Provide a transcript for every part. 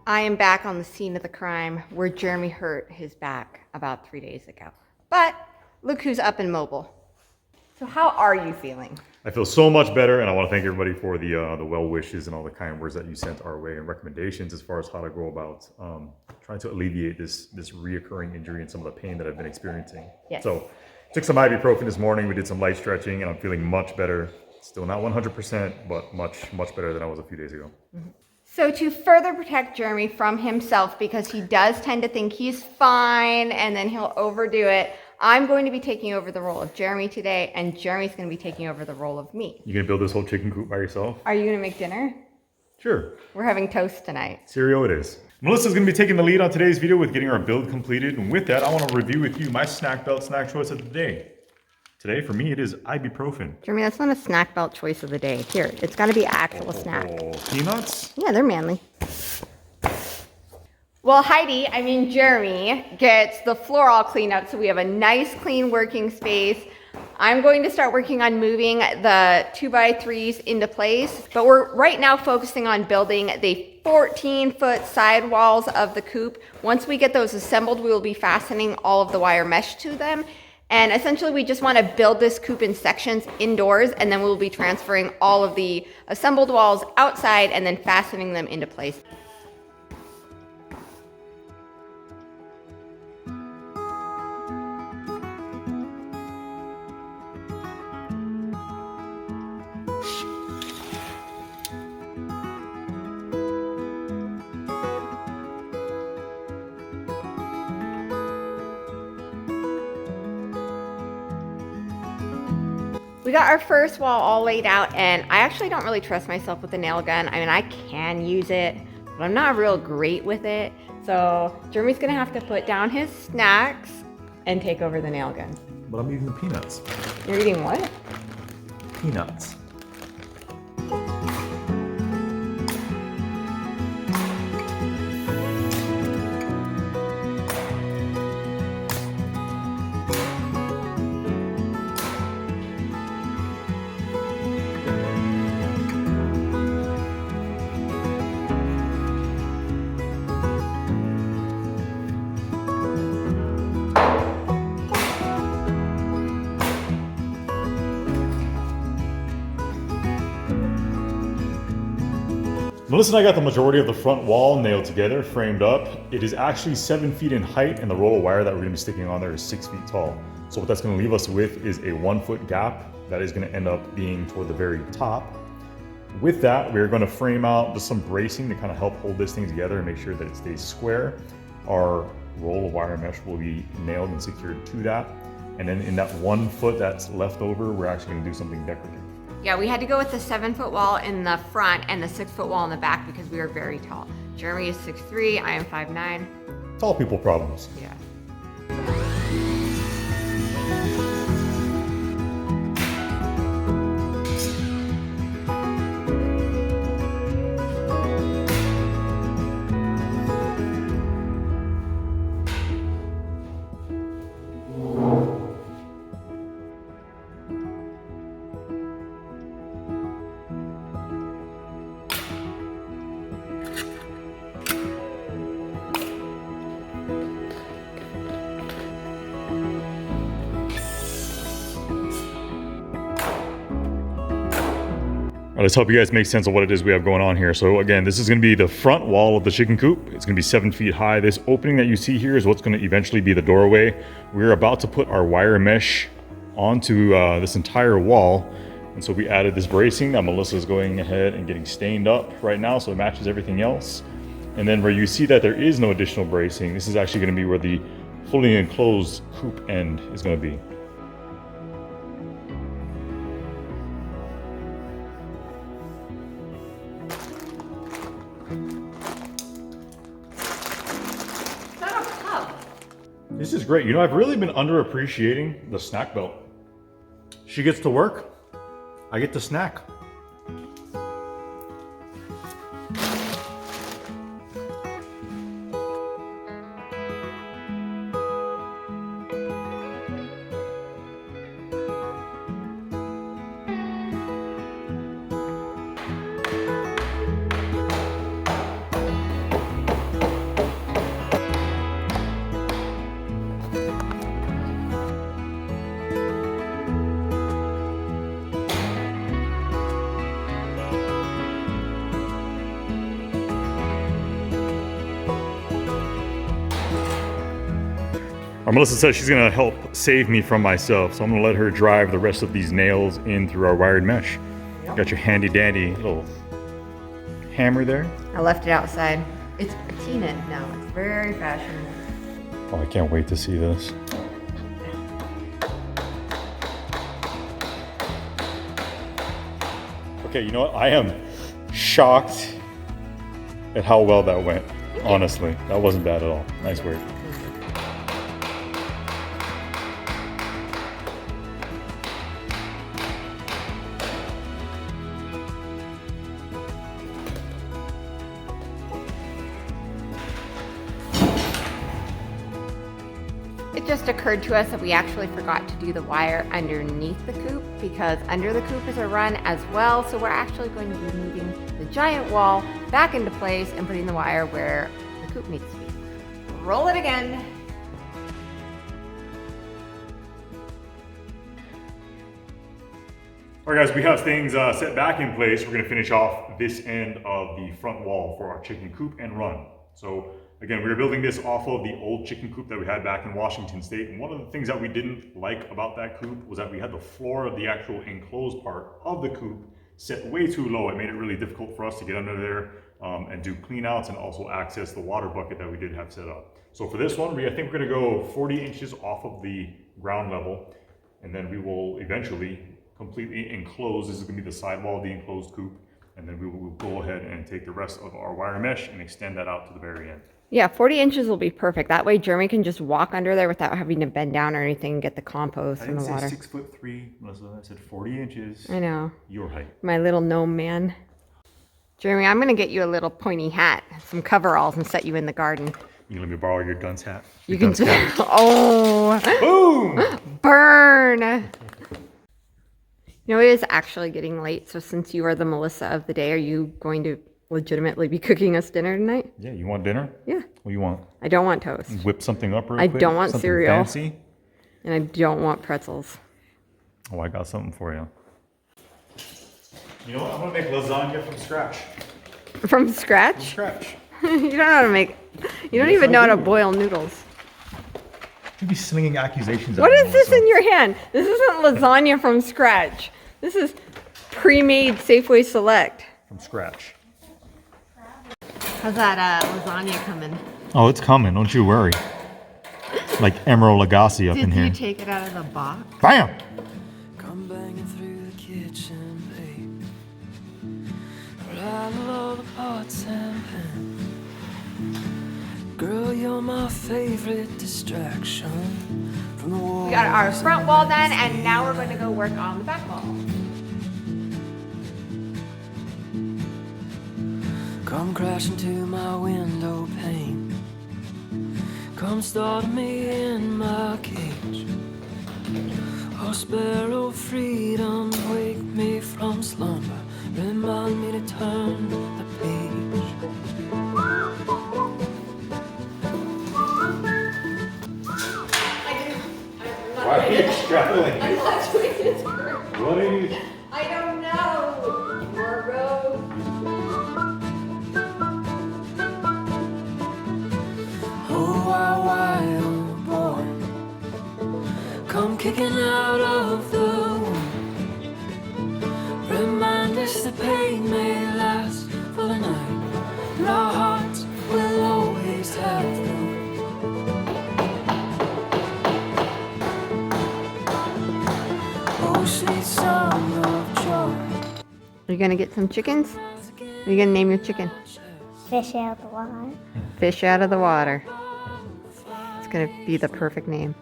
I am back on the scene of the crime where Jeremy hurt his back about 3 days ago. But look who's up and mobile. So how are you feeling? I feel so much better, and I want to thank everybody for the well wishes and all the kind words that you sent our way and recommendations as far as how to go about trying to alleviate this reoccurring injury and some of the pain that I've been experiencing. Yes. So took some ibuprofen this morning. We did some light stretching, and I'm feeling much better. Still not 100%, but much better than I was a few days ago. Mm-hmm. So to further protect Jeremy from himself, because he does tend to think he's fine and then he'll overdo it, I'm going to be taking over the role of Jeremy today, and Jeremy's going to be taking over the role of me. You gonna build this whole chicken coop by yourself? Are you going to make dinner? Sure. We're having toast tonight. Cereal it is. Melissa's gonna be taking the lead on today's video with getting our build completed. And with that, I want to review with you my snack belt snack choice of the day. Today, for me, it is ibuprofen. Jeremy, that's not a snack belt choice of the day. Here, it's got to be actual snack. Peanuts? Yeah, they're manly. Well, Jeremy gets the floor all cleaned up, so we have a nice, clean working space. I'm going to start working on moving the 2x3s into place, but we're right now focusing on building the 14-foot sidewalls of the coop. Once we get those assembled, we will be fastening all of the wire mesh to them. And essentially, we just want to build this coop in sections indoors, and then we'll be transferring all of the assembled walls outside and then fastening them into place. We got our first wall all laid out, and I actually don't really trust myself with the nail gun. I mean, I can use it, but I'm not real great with it. So Jeremy's gonna have to put down his snacks and take over the nail gun. But I'm eating the peanuts. You're eating what? Peanuts. Melissa and I got the majority of the front wall nailed together, framed up. It is actually 7 feet in height, and the roll of wire that we're gonna be sticking on there is 6 feet tall. So what that's gonna leave us with is a 1 foot gap that is gonna end up being toward the very top. With that, we're gonna frame out just some bracing to kind of help hold this thing together and make sure that it stays square. Our roll of wire mesh will be nailed and secured to that. And then in that 1 foot that's left over, we're actually gonna do something decorative. Yeah, we had to go with the 7-foot wall in the front and the 6-foot wall in the back because we are very tall. Jeremy is 6'3", I am 5'9". Tall people problems. Yeah. Let's help you guys make sense of what it is we have going on here. So again, this is gonna be the front wall of the chicken coop. It's gonna be 7 feet high. This opening that you see here is what's gonna eventually be the doorway. We're about to put our wire mesh onto this entire wall. And so we added this bracing that Melissa's going ahead and getting stained up right now so it matches everything else. And then where you see that there is no additional bracing, this is actually gonna be where the fully enclosed coop end is gonna be. This is great. You know, I've really been underappreciating the snack belt. She gets to work, I get to snack. Melissa says she's gonna help save me from myself, so I'm gonna let her drive the rest of these nails in through our wired mesh. Yep. Got your handy dandy little hammer there. I left it outside. It's patina now. It's very fashionable. Oh, I can't wait to see this. Okay, you know what? I am shocked at how well that went. Honestly, that wasn't bad at all. Nice work. It just occurred to us that we actually forgot to do the wire underneath the coop, because under the coop is a run as well. So we're actually going to be moving the giant wall back into place and putting the wire where the coop needs to be. Roll it again. All right, guys, we have things set back in place. We're gonna finish off this end of the front wall for our chicken coop and run. So again, we were building this off of the old chicken coop that we had back in Washington State. And one of the things that we didn't like about that coop was that we had the floor of the actual enclosed part of the coop set way too low. It made it really difficult for us to get under there and do clean outs and also access the water bucket that we did have set up. So for this one, I think we're gonna go 40 inches off of the ground level, and then we will eventually completely enclose. This is gonna be the sidewall of the enclosed coop. And then we will go ahead and take the rest of our wire mesh and extend that out to the very end. Yeah, 40 inches will be perfect. That way Jeremy can just walk under there without having to bend down or anything and get the compost and the water. I didn't say 6'3", Melissa. I said 40 inches. I know. Your height. My little gnome man. Jeremy, I'm gonna get you a little pointy hat, some coveralls, and set you in the garden. You can let me borrow your dunce hat? You can just, oh. Boom! Burn! You know, it is actually getting late, so since you are the Melissa of the day, are you going to legitimately be cooking us dinner tonight? Yeah, you want dinner? Yeah. What do you want? I don't want toast. Whip something up real I quick? don't want Something cereal. fancy? And I don't want pretzels. Oh, I got something for you. You know what? I'm gonna make lasagna from scratch. From scratch? From scratch. You don't know how to make, you don't Yes, even I know how to do. boil noodles. You be slinging accusations at What me, is this Melissa. in your hand? This isn't lasagna from scratch. This is pre-made Safeway Select. From scratch. How's that lasagna coming? Oh, it's coming. Don't you worry. Like Emerald Lagasse up in Did here. you take it out of the box? Bam! Come banging through the kitchen, babe. Rattle all the pots and pans. Girl, you're my favorite distraction from the war. We got our front wall done, and now we're going to go work on the back wall. Come crashing to my window pane. Come startle me in my cage. Oh, sparrow freedom, wake me from slumber. Remind me to turn the page. Why are you struggling? I'm not doing this for What are you? I don't know. Margot. Oh, wild boy, come kicking out of the womb. Remind us the pain may last for the night, and our hearts will always have room. Oh, sweet song of joy. Are you going to get some chickens? Are you going to name your chicken? Fish out of the water. Fish out of the water. It's going to be the perfect name.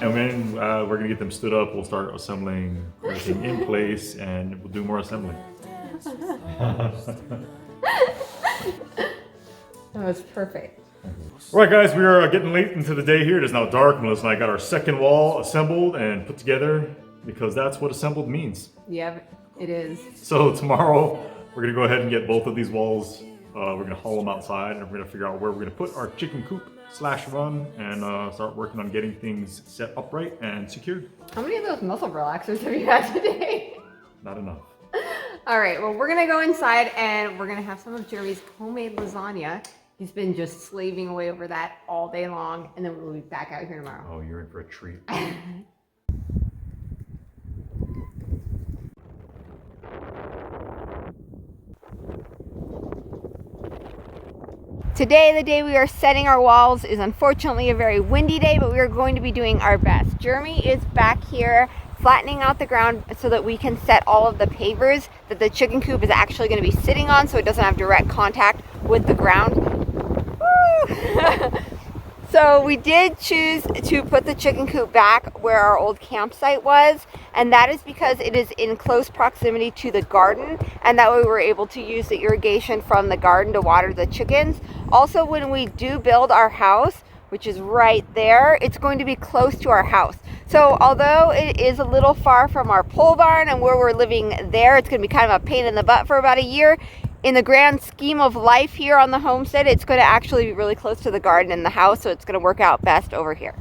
And when we're gonna get them stood up, we'll start assembling everything in place, and we'll do more assembly. That was perfect. All right, guys, we are getting late into the day here. It is now dark. Melissa and I got our second wall assembled and put together because that's what assembled means. Yeah, it is. So tomorrow, we're gonna go ahead and get both of these walls We're gonna haul them outside and we're gonna figure out where we're gonna put our chicken coop / run and start working on getting things set upright and secured. How many of those muscle relaxers have you had today? Not enough. All right, well, we're gonna go inside and we're gonna have some of Jeremy's homemade lasagna. He's been just slaving away over that all day long, and then we'll be back out here tomorrow. Oh, you're in for a treat. Today, the day we are setting our walls, is unfortunately a very windy day, but we are going to be doing our best. Jeremy is back here flattening out the ground so that we can set all of the pavers that the chicken coop is actually going to be sitting on, so it doesn't have direct contact with the ground. So we did choose to put the chicken coop back where our old campsite was, and that is because it is in close proximity to the garden, and that way we're able to use the irrigation from the garden to water the chickens. Also, when we do build our house, which is right there, it's going to be close to our house. So although it is a little far from our pole barn and where we're living there, it's going to be kind of a pain in the butt for about a year. In the grand scheme of life here on the homestead, it's going to actually be really close to the garden and the house, so it's going to work out best over here.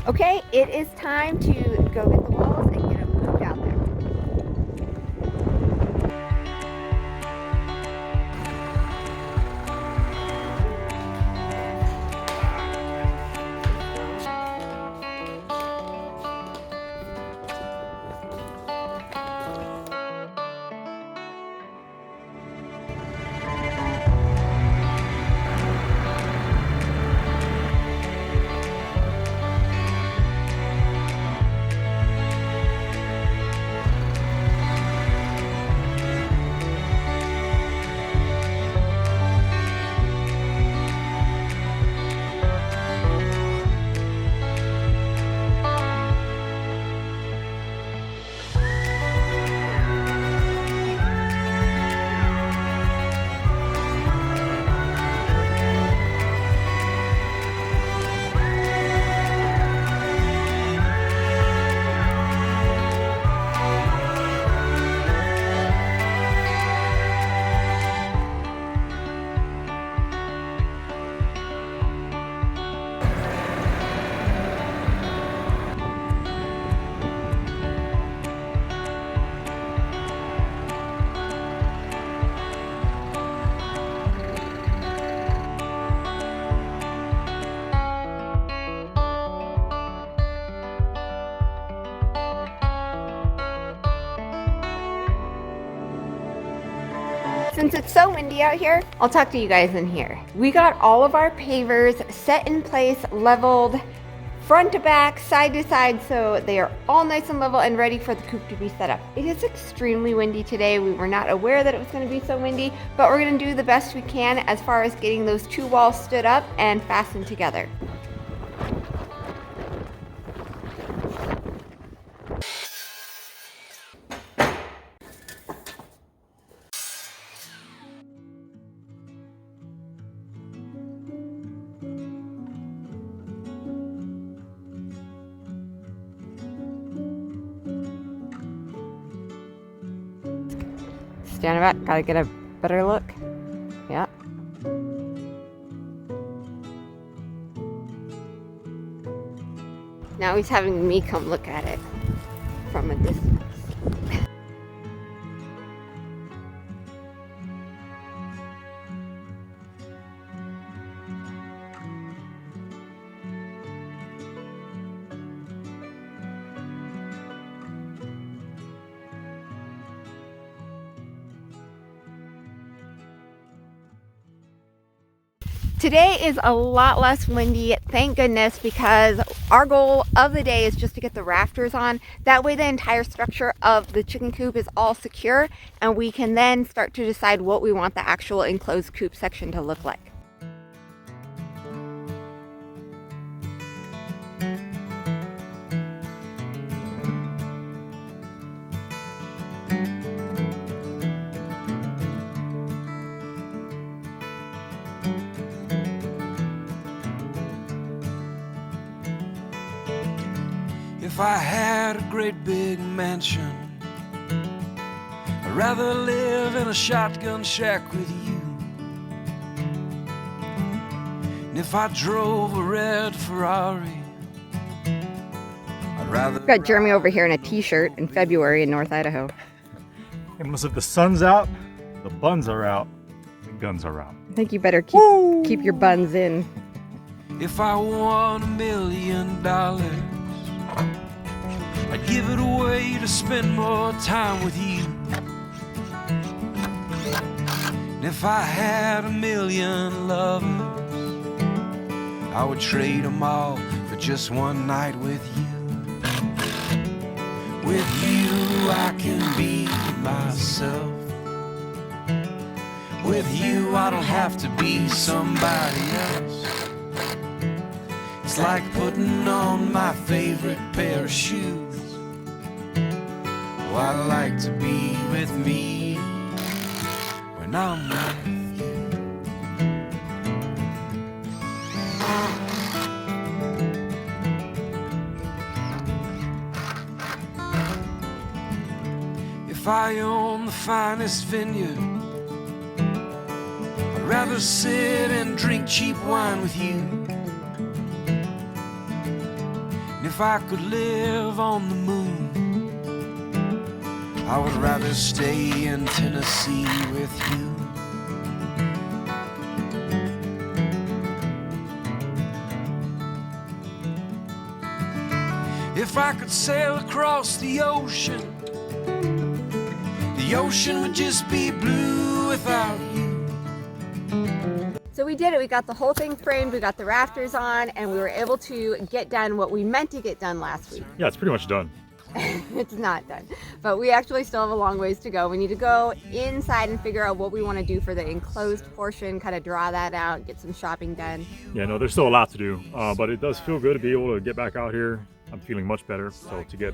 Okay, it is time to go get the walls and get them moved out there. Since it's so windy out here, I'll talk to you guys in here. We got all of our pavers set in place, leveled, front to back, side to side, so they are all nice and level and ready for the coop to be set up. It is extremely windy today. We were not aware that it was going to be so windy, but we're going to do the best we can as far as getting those two walls stood up and fastened together. Stand back, gotta get a better look. Yeah. Now he's having me come look at it from a distance. Today is a lot less windy, thank goodness, because our goal of the day is just to get the rafters on. That way the entire structure of the chicken coop is all secure, and we can then start to decide what we want the actual enclosed coop section to look like. If I had a great big mansion, I'd rather live in a shotgun shack with you. And if I drove a red Ferrari, I'd rather. We've got Jeremy over here in a t-shirt in February in North Idaho. And if the sun's out, the buns are out, the guns are out. I think you better keep your buns in. If I won $1 million, I'd give it away to spend more time with you. And if I had 1,000,000 lovers, I would trade them all for just one night with you. With you I can be myself. With you I don't have to be somebody else. It's like putting on my favorite pair of shoes. Oh, I like to be with me when I'm with you. If I own the finest vineyard, I'd rather sit and drink cheap wine with you. And if I could live on the moon, I would rather stay in Tennessee with you. If I could sail across the ocean would just be blue without you. So we did it. We got the whole thing framed. We got the rafters on, and we were able to get done what we meant to get done last week. Yeah, it's pretty much done. It's not done, but we actually still have a long ways to go. We need to go inside and figure out what we want to do for the enclosed portion, kind of draw that out, get some shopping done. Yeah, no, there's still a lot to do, but it does feel good to be able to get back out here. I'm feeling much better, so to get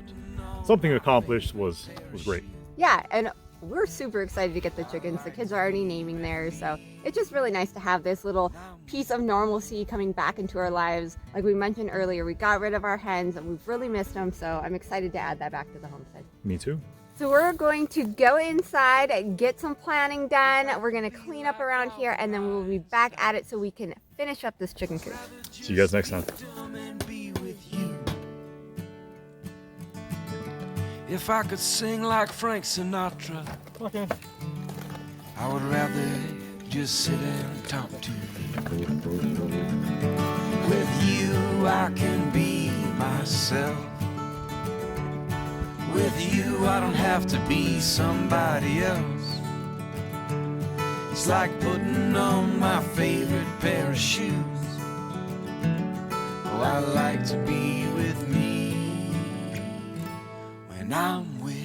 something accomplished was great. Yeah, and we're super excited to get the chickens. The kids are already naming theirs, so it's just really nice to have this little piece of normalcy coming back into our lives. Like we mentioned earlier, we got rid of our hens and we've really missed them, so I'm excited to add that back to the homestead. Me too. So we're going to go inside, get some planning done. We're going to clean up around here, and then we'll be back at it so we can finish up this chicken coop. See you guys next time. If I could sing like Frank Sinatra, Okay. I would rather just sit and talk to you. With you I can be myself. With you I don't have to be somebody else. It's like putting on my favorite pair of shoes. Oh, I like to be with me when I'm with